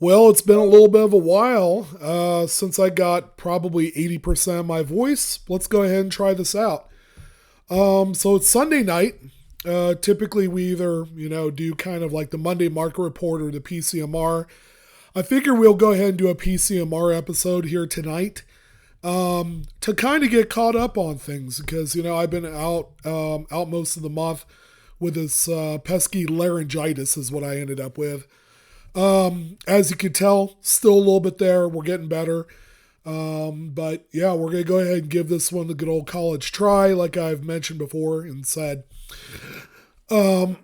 Well, it's been a little bit of a while since I got probably 80% of my voice. Let's go ahead and try this out. So it's Sunday night. Typically, we either, do kind of like the Monday market report or the PCMR. I figure we'll go ahead and do a PCMR episode here tonight to kind of get caught up on things because, I've been out most of the month with this pesky laryngitis is what I ended up with. As you can tell, still a little bit there. We're getting better. But yeah, we're going to go ahead and give this one the good old college try, like I've mentioned before and said. Um,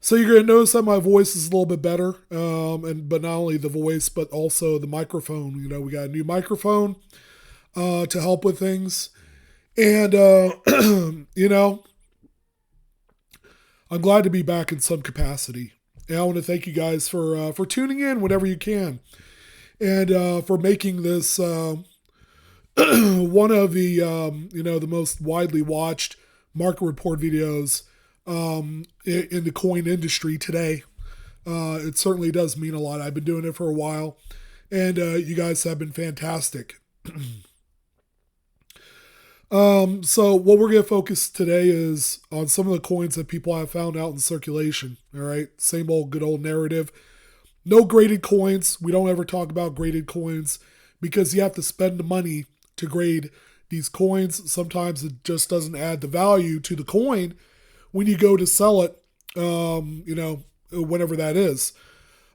so you're going to notice that my voice is a little bit better. But not only the voice, but also the microphone. We got a new microphone, to help with things. And, I'm glad to be back in some capacity. And I want to thank you guys for tuning in whenever you can, and for making this one of the the most widely watched market report videos in the coin industry today. It certainly does mean a lot. I've been doing it for a while, and you guys have been fantastic. So what we're going to focus today is on some of the coins that people have found out in circulation. All right. Same old good old narrative. No graded coins. We don't ever talk about graded coins because you have to spend the money to grade these coins. Sometimes it just doesn't add the value to the coin when you go to sell it, whenever that is.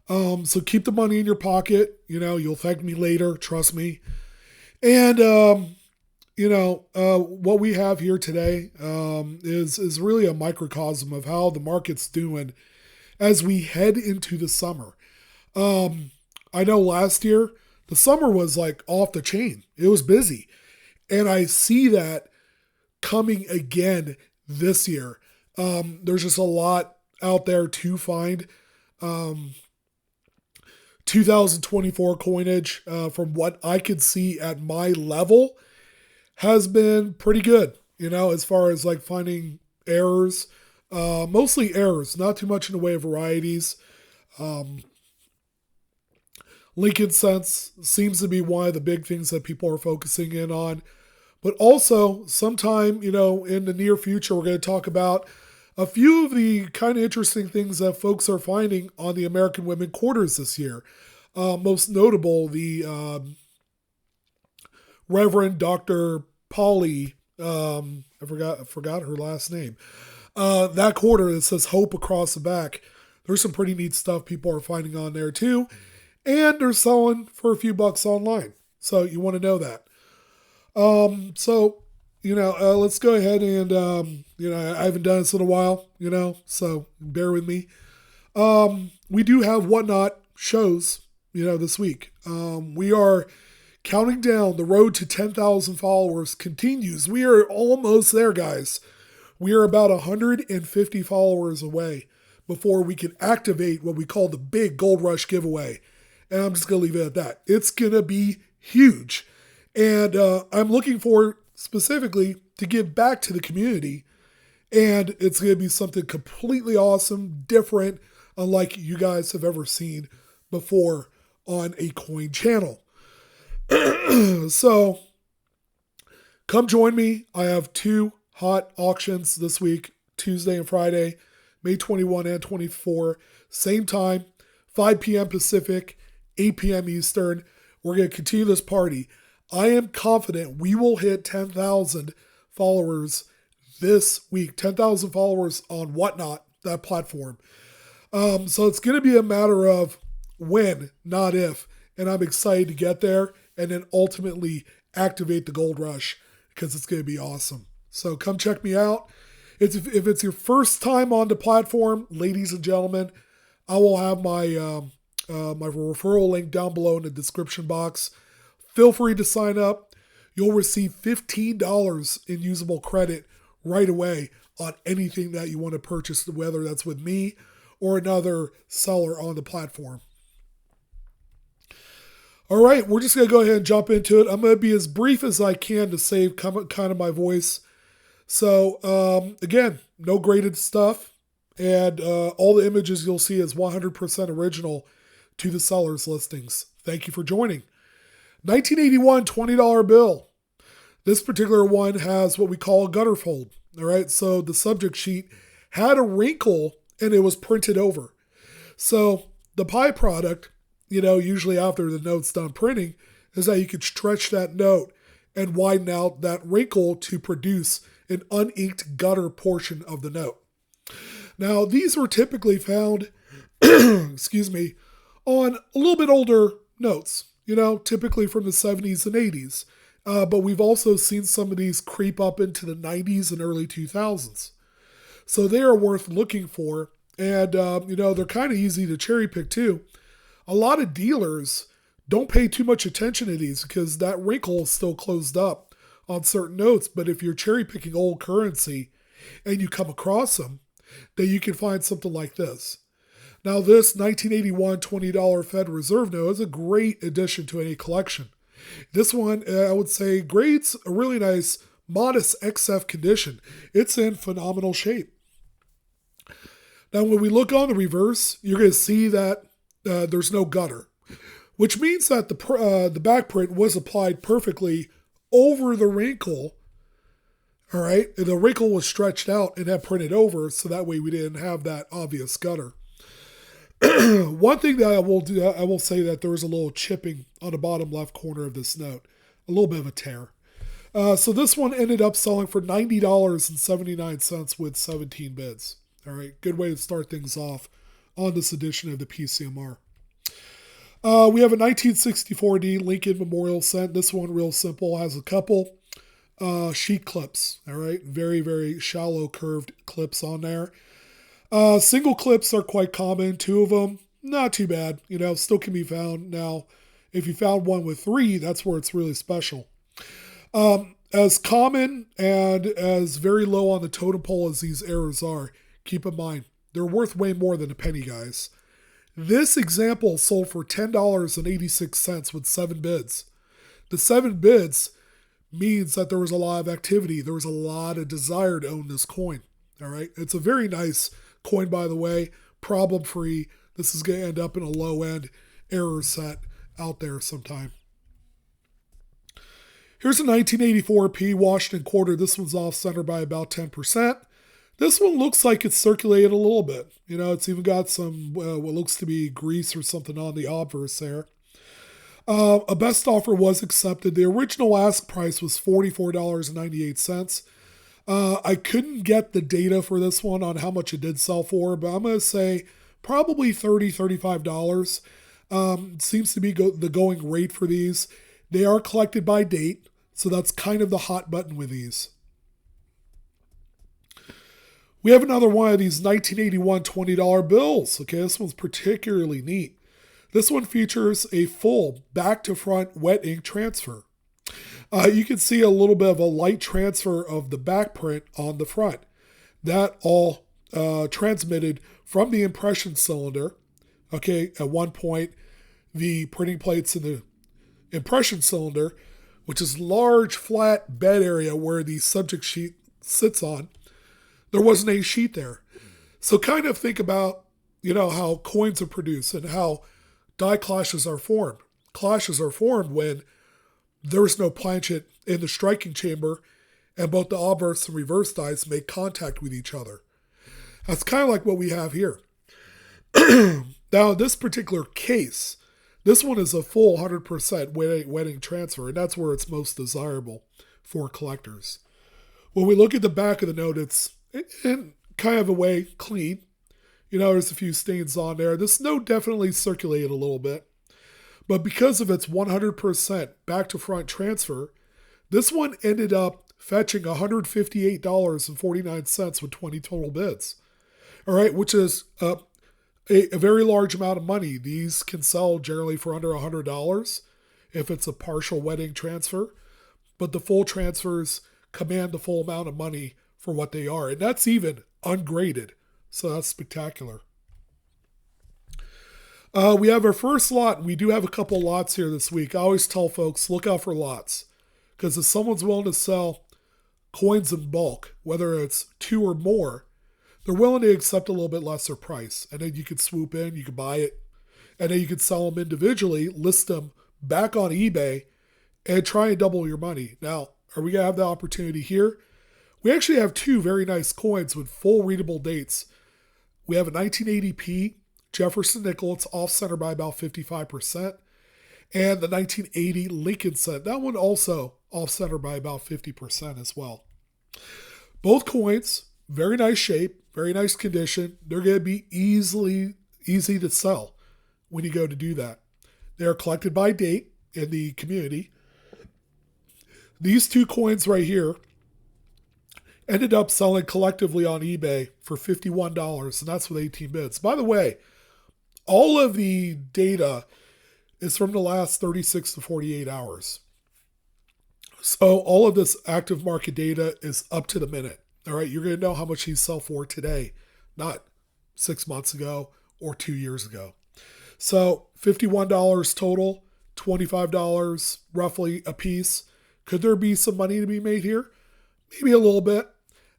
So keep the money in your pocket. You'll thank me later. Trust me. And, what we have here today is really a microcosm of how the market's doing as we head into the summer. I know last year the summer was like off the chain. It was busy. And I see that coming again this year. There's just a lot out there to find. 2024 coinage, from what I could see at my level, has been pretty good, as far as like finding errors, mostly errors, not too much in the way of varieties. Lincoln Sense seems to be one of the big things that people are focusing in on, but also sometime, in the near future, we're going to talk about a few of the kind of interesting things that folks are finding on the American Women quarters this year. Most notable, the Reverend Dr. Polly, I forgot her last name. That quarter that says hope across the back. There's some pretty neat stuff people are finding on there too. And they're selling for a few bucks online. So you want to know that. Let's go ahead and, I haven't done this in a while, so bear with me. We do have Whatnot shows, this week. We are counting down. The road to 10,000 followers continues. We are almost there, guys. We are about 150 followers away before we can activate what we call the big Gold Rush giveaway. And I'm just going to leave it at that. It's going to be huge. And I'm looking forward specifically to give back to the community. And it's going to be something completely awesome, different, unlike you guys have ever seen before on a coin channel. So come join me. I have two hot auctions this week, Tuesday and Friday, May 21 and 24. Same time, 5 p.m. Pacific, 8 p.m. Eastern. We're going to continue this party. I am confident we will hit 10,000 followers this week. 10,000 followers on Whatnot, that platform. So it's going to be a matter of when, not if. And I'm excited to get there and then ultimately activate the Gold Rush because it's going to be awesome. So come check me out. If it's your first time on the platform, ladies and gentlemen, I will have my my referral link down below in the description box. Feel free to sign up. You'll receive $15 in usable credit right away on anything that you want to purchase, whether that's with me or another seller on the platform. All right, we're just going to go ahead and jump into it. I'm going to be as brief as I can to save kind of my voice. So, again, no graded stuff. And all the images you'll see is 100% original to the seller's listings. Thank you for joining. 1981 $20 bill. This particular one has what we call a gutter fold. All right, so the subject sheet had a wrinkle and it was printed over. So the byproduct, usually after the note's done printing, is that you could stretch that note and widen out that wrinkle to produce an uninked gutter portion of the note. Now, these were typically found, excuse me, on a little bit older notes, typically from the 70s and 80s. But we've also seen some of these creep up into the 90s and early 2000s. So they are worth looking for. And, they're kind of easy to cherry pick too. A lot of dealers don't pay too much attention to these because that wrinkle is still closed up on certain notes. But if you're cherry picking old currency and you come across them, then you can find something like this. Now, this 1981 $20 Federal Reserve note is a great addition to any collection. This one, I would say, grades a really nice, modest XF condition. It's in phenomenal shape. Now, when we look on the reverse, you're going to see that there's no gutter, which means that the back print was applied perfectly over the wrinkle. All right, and the wrinkle was stretched out and had printed over, so that way we didn't have that obvious gutter. One thing that I will say that there was a little chipping on the bottom left corner of this note, a little bit of a tear. So this one ended up selling for $90.79 with 17 bids. All right, good way to start things off on this edition of the PCMR. We have a 1964D Lincoln Memorial Cent. This one real simple, has a couple sheet clips. All right, very, very shallow curved clips on there. Single clips are quite common. 2 of them, not too bad. Still can be found. Now, if you found one with 3, that's where it's really special. As common and as very low on the totem pole as these errors are, keep in mind, they're worth way more than a penny, guys. This example sold for $10.86 with 7 bids. The 7 bids means that there was a lot of activity. There was a lot of desire to own this coin. All right. It's a very nice coin, by the way, problem-free. This is going to end up in a low-end error set out there sometime. Here's a 1984 P Washington quarter. This one's off-center by about 10%. This one looks like it's circulated a little bit. It's even got some what looks to be grease or something on the obverse there. A best offer was accepted. The original ask price was $44.98. I couldn't get the data for this one on how much it did sell for, but I'm going to say probably $30, $35. Seems to be the going rate for these. They are collected by date, so that's kind of the hot button with these. We have another one of these 1981 $20 bills. Okay, this one's particularly neat. This one features a full back-to-front wet ink transfer. You can see a little bit of a light transfer of the back print on the front. That all transmitted from the impression cylinder. Okay, at one point, the printing plates in the impression cylinder, which is large, flat bed area where the subject sheet sits on, there wasn't a sheet there. So kind of think about, how coins are produced and how die clashes are formed. Clashes are formed when there is no planchet in the striking chamber and both the obverse and reverse dies make contact with each other. That's kind of like what we have here. Now, in this particular case, this one is a full 100% wet ink transfer, and that's where it's most desirable for collectors. When we look at the back of the note, it's in kind of a way clean. There's a few stains on there. This note definitely circulated a little bit. But because of its 100% back-to-front transfer, this one ended up fetching $158.49 with 20 total bids. All right, which is a very large amount of money. These can sell generally for under $100 if it's a partial wet ink transfer. But the full transfers command the full amount of money for what they are. And that's even ungraded. So that's spectacular. We have our first lot, and we do have a couple lots here this week. I always tell folks, look out for lots. Because if someone's willing to sell coins in bulk, whether it's 2 or more, they're willing to accept a little bit lesser price. And then you could swoop in, you could buy it, and then you could sell them individually, list them back on eBay, and try and double your money. Now, are we going to have the opportunity here? We actually have two very nice coins with full readable dates. We have a 1980p Jefferson nickel. It's off center by about 55%. And the 1980 Lincoln cent. That one also off center by about 50% as well. Both coins, very nice shape, very nice condition. They're going to be easy to sell when you go to do that. They are collected by date in the community. These two coins right here ended up selling collectively on eBay for $51, and that's with 18 bids. By the way, all of the data is from the last 36 to 48 hours. So all of this active market data is up to the minute. All right, you're going to know how much these sell for today, not 6 months ago or 2 years ago. So $51 total, $25 roughly a piece. Could there be some money to be made here? Maybe a little bit.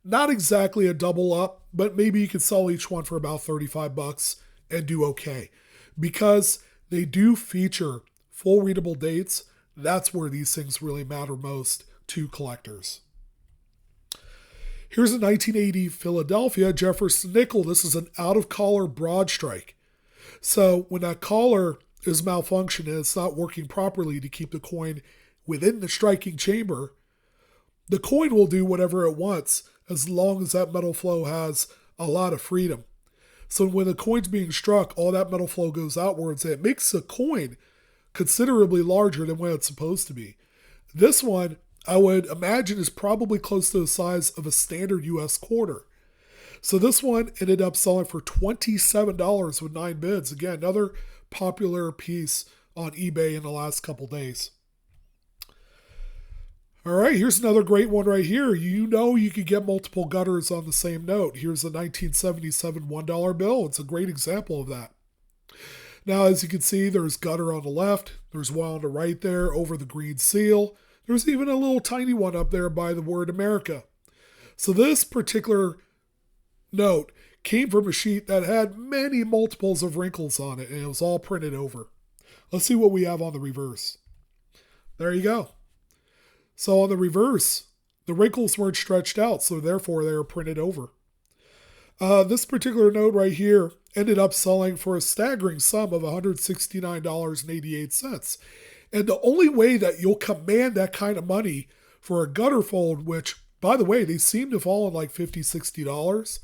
Not exactly a double up, but maybe you could sell each one for about $35 and do okay. Because they do feature full readable dates, that's where these things really matter most to collectors. Here's a 1980 Philadelphia Jefferson nickel. This is an out-of-collar broad strike. So when that collar is malfunctioning, it's not working properly to keep the coin within the striking chamber, the coin will do whatever it wants as long as that metal flow has a lot of freedom. So when the coin's being struck, all that metal flow goes outwards and it makes the coin considerably larger than what it's supposed to be. This one, I would imagine, is probably close to the size of a standard US quarter. So this one ended up selling for $27 with 9 bids. Again, another popular piece on eBay in the last couple days. All right, here's another great one right here. You know you could get multiple gutters on the same note. Here's a 1977 $1 bill. It's a great example of that. Now, as you can see, there's gutter on the left. There's one on the right there over the green seal. There's even a little tiny one up there by the word America. So this particular note came from a sheet that had many multiples of wrinkles on it, and it was all printed over. Let's see what we have on the reverse. There you go. So on the reverse, the wrinkles weren't stretched out, so therefore they were printed over. This particular note right here ended up selling for a staggering sum of $169.88. And the only way that you'll command that kind of money for a gutter fold, which, by the way, they seem to fall in like $50, $60,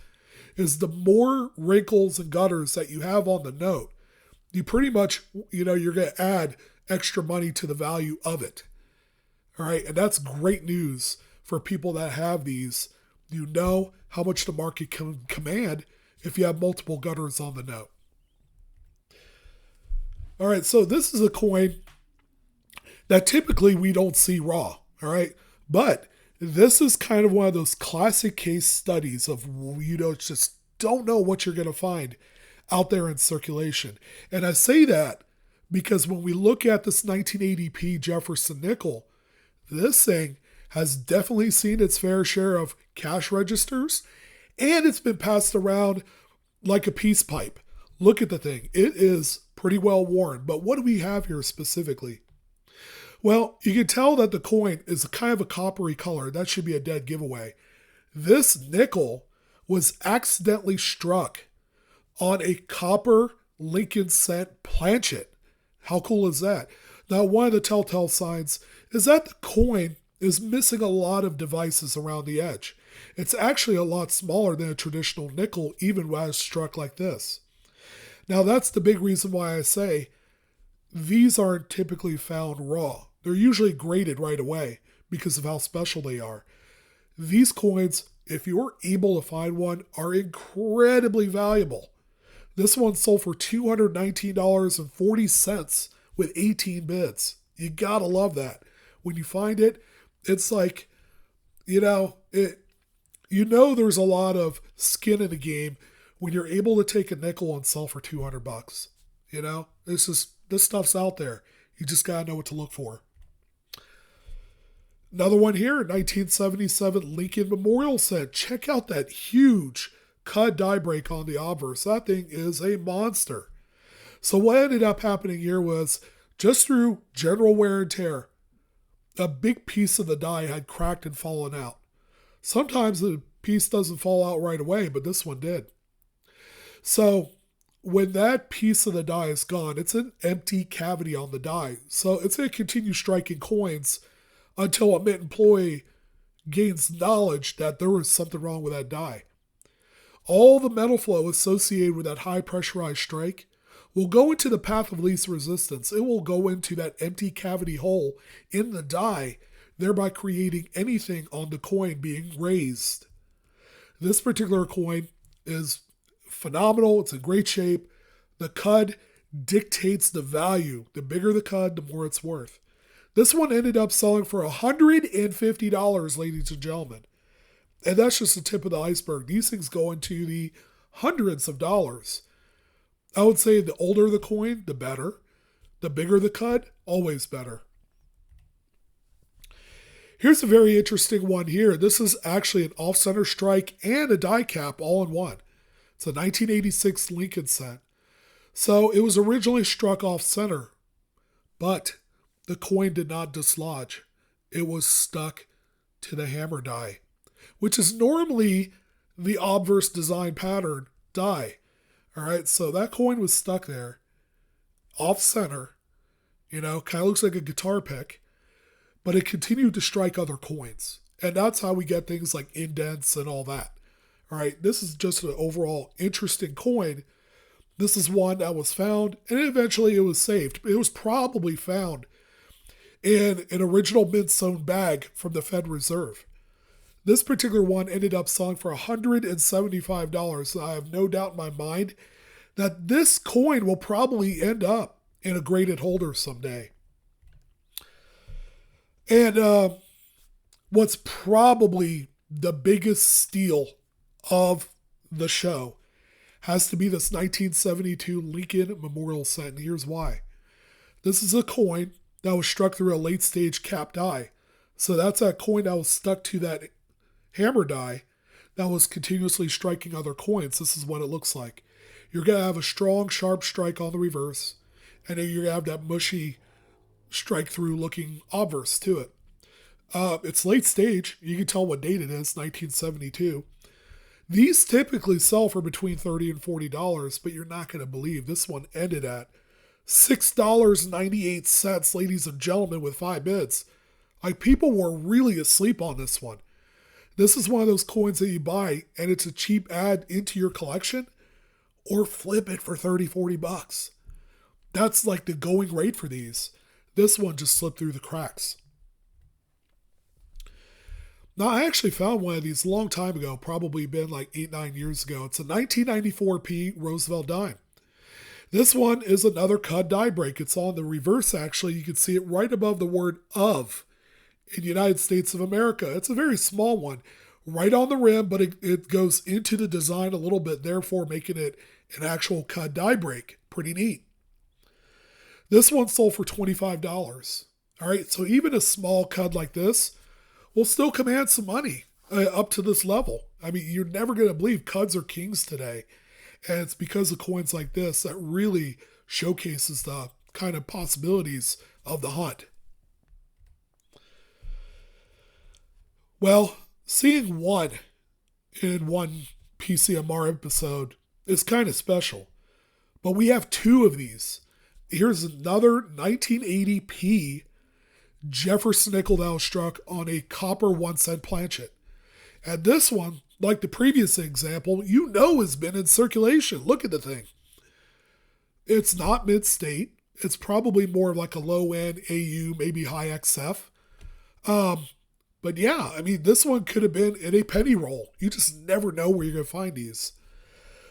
is the more wrinkles and gutters that you have on the note, you pretty much, you're going to add extra money to the value of it. All right, and that's great news for people that have these. You know how much the market can command if you have multiple gutters on the note. All right, so this is a coin that typically we don't see raw, all right? But this is kind of one of those classic case studies of, just don't know what you're going to find out there in circulation. And I say that because when we look at this 1980p Jefferson nickel, this thing has definitely seen its fair share of cash registers, and it's been passed around like a peace pipe. Look at the thing. It is pretty well worn. But what do we have here specifically? Well, you can tell that the coin is kind of a coppery color. That should be a dead giveaway. This nickel was accidentally struck on a copper Lincoln cent planchet. How cool is that? Now, one of the telltale signs is that the coin is missing a lot of devices around the edge. It's actually a lot smaller than a traditional nickel, even when it's struck like this. Now, that's the big reason why I say these aren't typically found raw. They're usually graded right away because of how special they are. These coins, if you're able to find one, are incredibly valuable. This one sold for $219.40 with 18 bids. You gotta love that. When you find it, it's like, there's a lot of skin in the game when you're able to take a nickel and sell for $200. This stuff's out there. You just gotta know what to look for. Another one here, 1977 Lincoln Memorial set. Check out that huge Cud die break on the obverse. That thing is a monster. So what ended up happening here was just through general wear and tear, a big piece of the die had cracked and fallen out. Sometimes the piece doesn't fall out right away, but this one did. So when that piece of the die is gone, it's an empty cavity on the die. So it's going to continue striking coins until a mint employee gains knowledge that there was something wrong with that die. All the metal flow associated with that high pressurized strike will go into the path of least resistance. It will go into that empty cavity hole in the die, thereby creating anything on the coin being raised. This particular coin is phenomenal. It's in great shape. The cud dictates the value. The bigger the cud, the more it's worth. This one ended up selling for $150, ladies and gentlemen. And that's just the tip of the iceberg. These things go into the hundreds of dollars. I would say the older the coin, the better. The bigger the cud, always better. Here's a very interesting one here. This is actually an off-center strike and a die cap all in one. It's a 1986 Lincoln set. So it was originally struck off-center, but the coin did not dislodge. It was stuck to the hammer die, which is normally the obverse design pattern die. All right, so that coin was stuck there, off-center, kind of looks like a guitar pick, but it continued to strike other coins. And that's how we get things like indents and all that. All right, this is just an overall interesting coin. This is one that was found, and eventually it was saved. It was probably found in an original mint-sewn bag from the Fed Reserve. This particular one ended up selling for $175. So I have no doubt in my mind that this coin will probably end up in a graded holder someday. And what's probably the biggest steal of the show has to be this 1972 Lincoln Memorial set, and here's why. This is a coin that was struck through a late-stage capped die. So that's that coin that was stuck to that hammer die that was continuously striking other coins. This is what it looks like. You're going to have a strong, sharp strike on the reverse, and then you're going to have that mushy strike-through looking obverse to it. It's late stage. You can tell what date it is, 1972. These typically sell for between $30 and $40, but you're not going to believe this one ended at $6.98, ladies and gentlemen, with 5 bids. Like, people were really asleep on this one. This is one of those coins that you buy, and it's a cheap add into your collection, or flip it for $30, $40. That's like the going rate for these. This one just slipped through the cracks. Now, I actually found one of these a long time ago, probably been like 8-9 years ago. It's a 1994 P Roosevelt dime. This one is another cud die break. It's on the reverse, actually. You can see it right above the word "of" in United States of America. It's a very small one, right on the rim, but it goes into the design a little bit, therefore making it an actual cud die break. Pretty neat. This one sold for $25. All right, so even a small cud like this will still command some money up to this level. I mean, you're never going to believe cuds are kings today. And it's because of coins like this that really showcases the kind of possibilities of the hunt. Well, seeing one in one PCMR episode is kind of special. But we have 2 of these. Here's another 1980p Jefferson nickel that was struck on a copper 1-cent planchet. And this one, like the previous example, has been in circulation. Look at the thing. It's not mid-state. It's probably more like a low-end AU, maybe high XF. But yeah, I mean, this one could have been in a penny roll. You just never know where you're going to find these.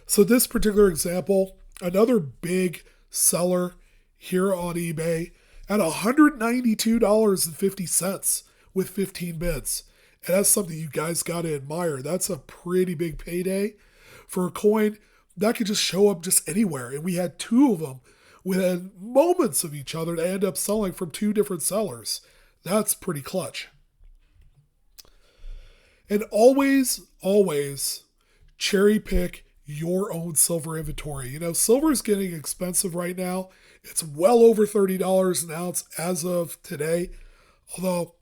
So this particular example, another big seller here on eBay at $192.50 with 15 bids. And that's something you guys got to admire. That's a pretty big payday for a coin that could just show up just anywhere. And we had 2 of them within moments of each other to end up selling from 2 different sellers. That's pretty clutch. And always, always cherry pick your own silver inventory. Silver is getting expensive right now. It's well over $30 an ounce as of today. Although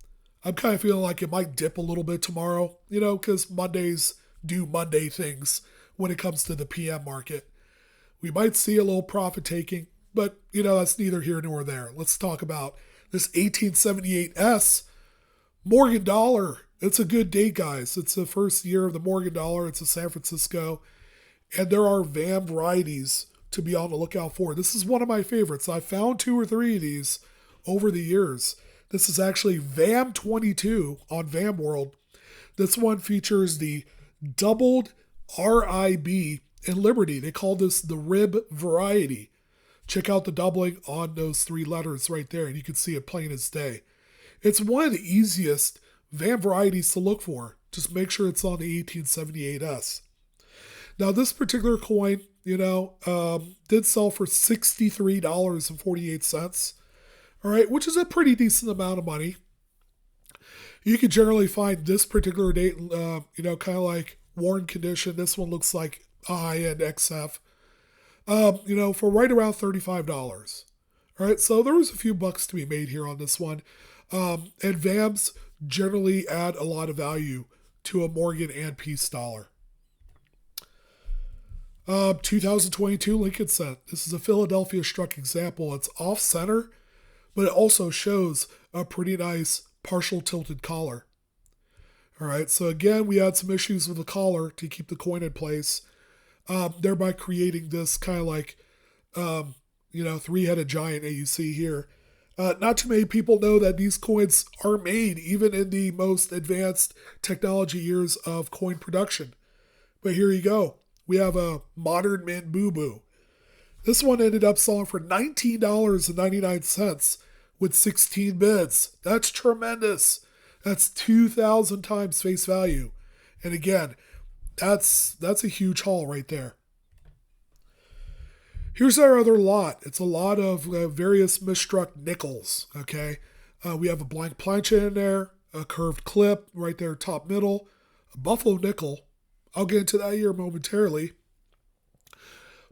I'm kind of feeling like it might dip a little bit tomorrow, because Mondays do Monday things when it comes to the PM market. We might see a little profit taking, but, that's neither here nor there. Let's talk about this 1878S Morgan dollar. It's a good date, guys. It's the first year of the Morgan dollar. It's a San Francisco. And there are VAM varieties to be on the lookout for. This is one of my favorites. I found 2 or 3 of these over the years. This is actually VAM 22 on VAM World. This one features the doubled RIB in Liberty. They call this the rib variety. Check out the doubling on those 3 letters right there, and you can see it plain as day. It's one of the easiest VAM varieties to look for. Just make sure it's on the 1878S. Now, this particular coin, did sell for $63.48. All right, which is a pretty decent amount of money. You can generally find this particular date, kind of like worn condition. This one looks like a high-end XF, for right around $35. All right, so there was a few bucks to be made here on this one. And VAMs generally add a lot of value to a Morgan and Peace dollar. 2022 Lincoln Cent. This is a Philadelphia struck example. It's off center, but it also shows a pretty nice partial tilted collar. All right, so again, we had some issues with the collar to keep the coin in place, thereby creating this kind of like, 3-headed giant that you see here. Not too many people know that these coins are made even in the most advanced technology years of coin production. But here you go. We have a modern mint boo-boo. This one ended up selling for $19.99 with 16 bids. That's tremendous. That's 2,000 times face value. And again, that's a huge haul right there. Here's our other lot. It's a lot of various misstruck nickels, okay? We have a blank plancha in there, a curved clip right there top middle, a buffalo nickel. I'll get into that here momentarily.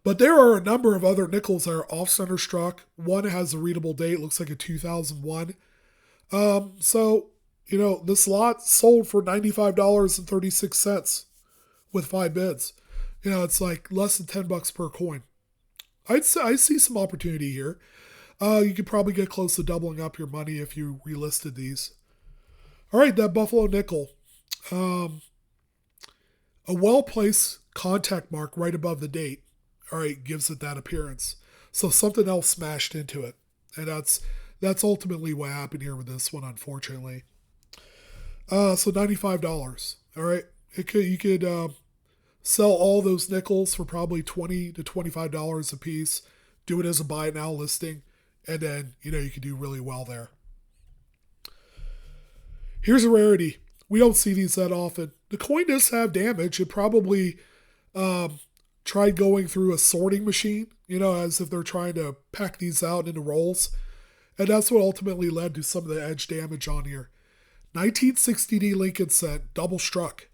But there are a number of other nickels that are off-center struck. One has a readable date, looks like a 2001. This lot sold for $95.36 with 5 bids. It's like less than $10 per coin. I see some opportunity here. You could probably get close to doubling up your money if you relisted these. All right, that buffalo nickel. A well-placed contact mark right above the date, all right, gives it that appearance. So something else smashed into it. And that's ultimately what happened here with this one, unfortunately. So $95. All right. You could sell all those nickels for probably $20 to $25 a piece. Do it as a buy now listing. And then, you could do really well there. Here's a rarity. We don't see these that often. The coin does have damage. It probably tried going through a sorting machine, as if they're trying to pack these out into rolls. And that's what ultimately led to some of the edge damage on here. 1960D Lincoln Cent, double struck.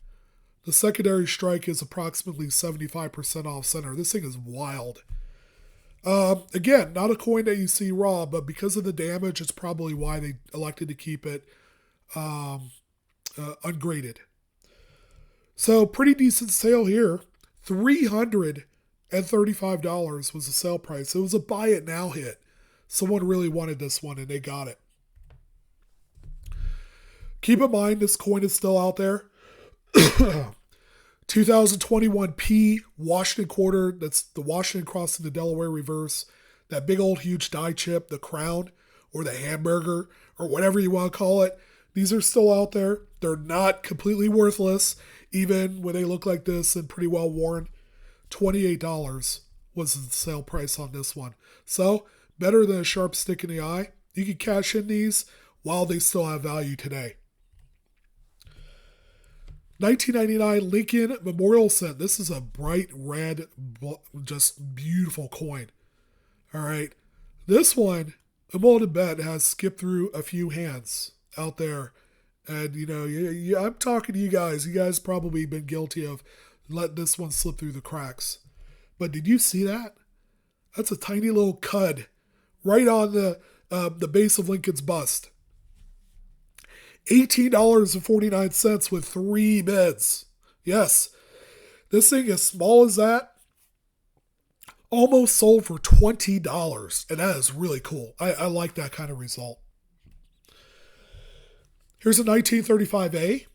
The secondary strike is approximately 75% off center. This thing is wild. Again, not a coin that you see raw, but because of the damage, it's probably why they elected to keep it ungraded. So pretty decent sale here. $335 was the sale price. It was a buy it now hit. Someone really wanted this one and they got it. Keep in mind this coin is still out there. 2021 P Washington quarter. That's the Washington crossing the Delaware reverse. That big old huge die chip, the crown or the hamburger or whatever you want to call it. These are still out there. They're not completely worthless, even when they look like this and pretty well worn. $28 was the sale price on this one. So, better than a sharp stick in the eye. You can cash in these while they still have value today. 1999 Lincoln Memorial Cent. This is a bright red, just beautiful coin. All right. This one, I'm willing to bet, has skipped through a few hands out there. And, I'm talking to you guys. You guys probably been guilty of let this one slip through the cracks. But did you see that? That's a tiny little cud right on the base of Lincoln's bust. $18.49 with 3 bids. Yes, this thing as small as that almost sold for $20, and that is really cool. I like that kind of result. Here's a 1935A.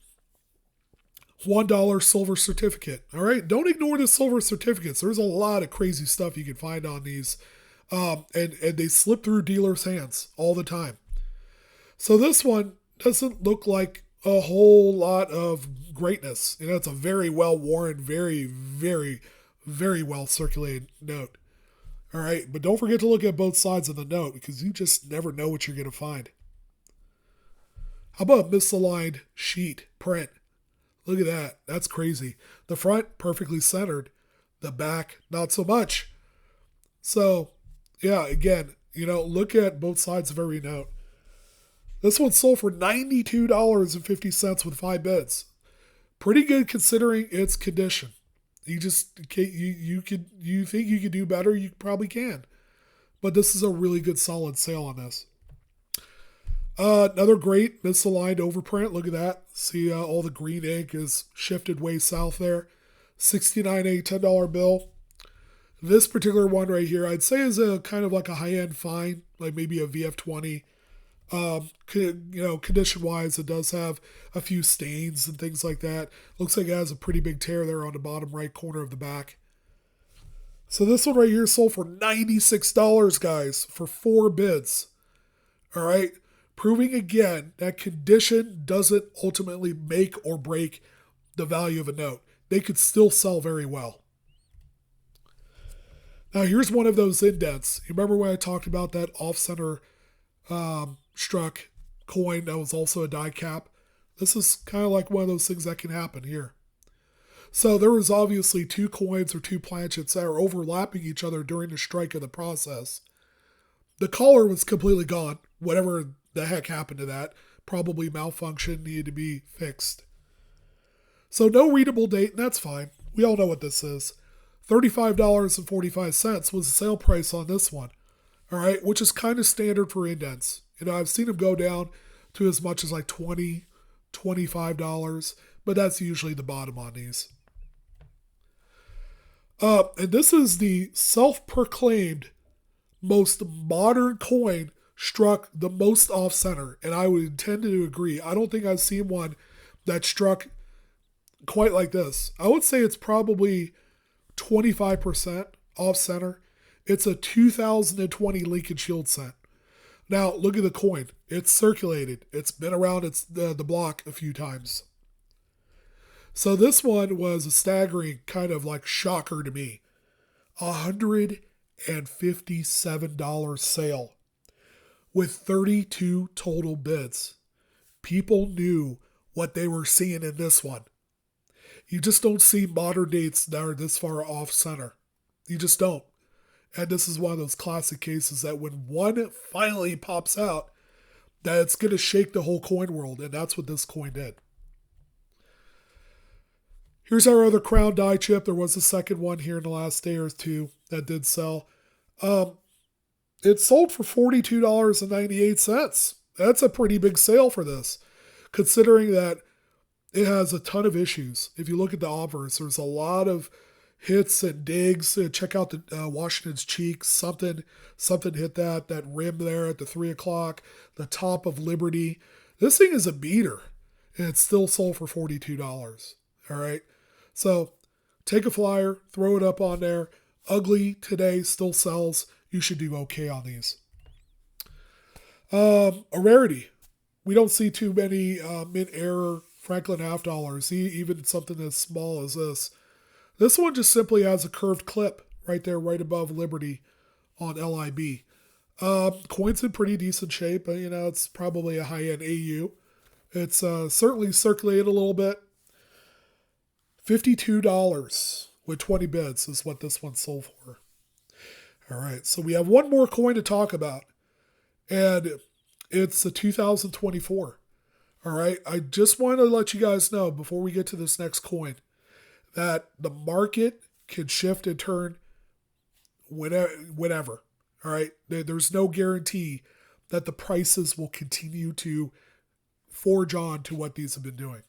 $1 silver certificate. All right, don't ignore the silver certificates. There's a lot of crazy stuff you can find on these, and they slip through dealers' hands all the time. So this one doesn't look like a whole lot of greatness. You know, it's a very well worn, very, very, very well circulated note. All right, but don't forget to look at both sides of the note because you just never know what you're going to find. How about a misaligned sheet print? Look at that. That's crazy. The front, perfectly centered. The back, not so much. So, yeah, again, look at both sides of every note. This one sold for $92.50 with 5 bids. Pretty good considering its condition. You think you could do better, you probably can. But this is a really good solid sale on this. Another great misaligned overprint. Look at that. See all the green ink is shifted way south there. 69A $10 bill. This particular one right here, I'd say is a kind of like a high-end fine, like maybe a VF20. Condition-wise, it does have a few stains and things like that. Looks like it has a pretty big tear there on the bottom right corner of the back. So this one right here sold for $96, guys, for 4 bids. All right. Proving again that condition doesn't ultimately make or break the value of a note. They could still sell very well. Now here's one of those indents. You remember when I talked about that off-center struck coin that was also a die cap? This is kind of like one of those things that can happen here. So there was obviously 2 coins or 2 planchets that are overlapping each other during the strike of the process. The collar was completely gone. Whatever the heck happened to that? Probably malfunction, needed to be fixed. So no readable date, and that's fine. We all know what this is. $35.45 was the sale price on this one. All right, which is kind of standard for indents. I've seen them go down to as much as like $20, $25, but that's usually the bottom on these. And this is the self-proclaimed most modern coin struck the most off-center, and I would tend to agree. I don't think I've seen one that struck quite like this. I would say it's probably 25% off-center. It's a 2020 Lincoln Shield cent. Now, look at the coin. It's circulated. It's been around the block a few times. So this one was a staggering kind of like shocker to me. $157 sale with 32 total bids. People knew what they were seeing in this one. You just don't see modern dates that are this far off center. You just don't. And this is one of those classic cases that when one finally pops out, that it's going to shake the whole coin world. And that's what this coin did. Here's our other crown die chip. There was a second one here in the last day or two that did sell. It sold for $42.98. That's a pretty big sale for this, considering that it has a ton of issues. If you look at the obverse, there's a lot of hits and digs. Check out the Washington's cheeks. Something hit that rim there at the 3 o'clock. The top of Liberty. This thing is a beater, and it's still sold for $42. All right. So take a flyer, throw it up on there. Ugly today still sells. You should do okay on these. A rarity. We don't see too many mid-air Franklin half dollars, even something as small as this. This one just simply has a curved clip right there, right above Liberty on LIB. Coin's in pretty decent shape, but it's probably a high-end AU. It's certainly circulated a little bit. $52 with 20 bids is what this one sold for. All right, so we have one more coin to talk about, and it's the 2024. All right, I just want to let you guys know before we get to this next coin that the market can shift and turn whenever. All right. There's no guarantee that the prices will continue to forge on to what these have been doing.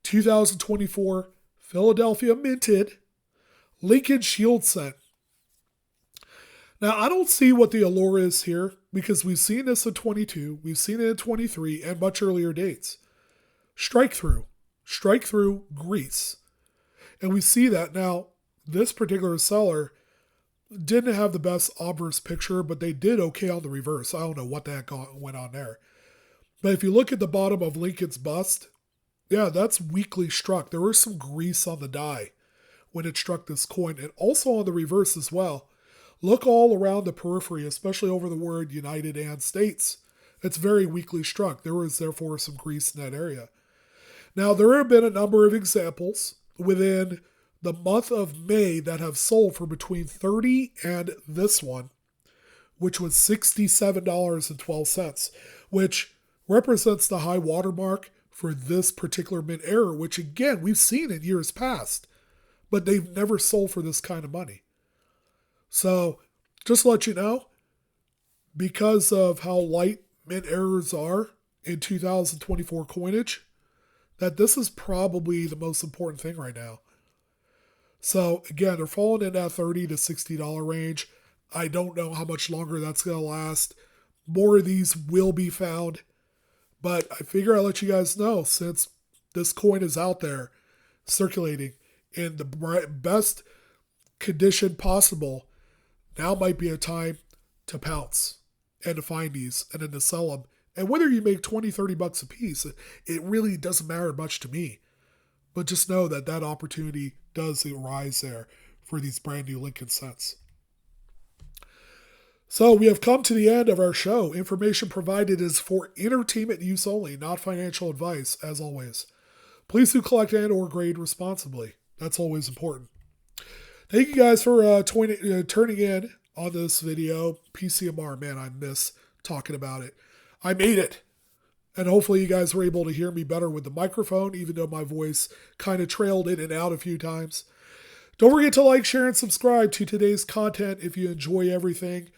2024, Philadelphia minted Lincoln Shield Scent. Now, I don't see what the allure is here because we've seen this in 22, we've seen it in 23, and much earlier dates. Strike through, grease. And we see that now. This particular seller didn't have the best obverse picture, but they did okay on the reverse. I don't know what the heck went on there. But if you look at the bottom of Lincoln's bust, yeah, that's weakly struck. There was some grease on the die when it struck this coin, and also on the reverse as well. Look all around the periphery, especially over the word United and States. It's very weakly struck. There was therefore some grease in that area. Now, there have been a number of examples within the month of May that have sold for between $30 and this one, which was $67.12, which represents the high watermark for this particular mint error, which again, we've seen in years past, but they've never sold for this kind of money. So just to let you know, because of how light mint errors are in 2024 coinage, that this is probably the most important thing right now. So again, they're falling in that $30 to $60 range. I don't know how much longer that's going to last. More of these will be found. But I figure I'll let you guys know, since this coin is out there circulating in the best condition possible, now might be a time to pounce and to find these and then to sell them. And whether you make $20-$30 a piece, it really doesn't matter much to me. But just know that that opportunity does arise there for these brand new Lincoln Scents. So we have come to the end of our show. Information provided is for entertainment use only, not financial advice, as always. Please do collect and or grade responsibly. That's always important. Thank you guys for turning in on this video. PCMR, man, I miss talking about it. I made it. And hopefully you guys were able to hear me better with the microphone, even though my voice kind of trailed in and out a few times. Don't forget to like, share, and subscribe to today's content if you enjoy everything.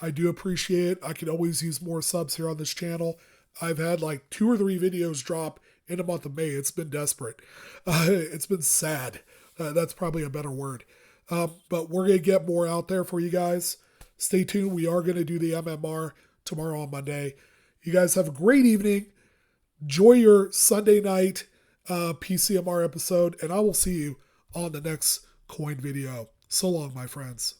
I do appreciate it. I could always use more subs here on this channel. I've had like 2 or 3 videos drop in the month of May. It's been desperate. It's been sad. That's probably a better word. But we're going to get more out there for you guys. Stay tuned. We are going to do the MMR tomorrow on Monday. You guys have a great evening. Enjoy your Sunday night PCMR episode, and I will see you on the next coin video. So long, my friends.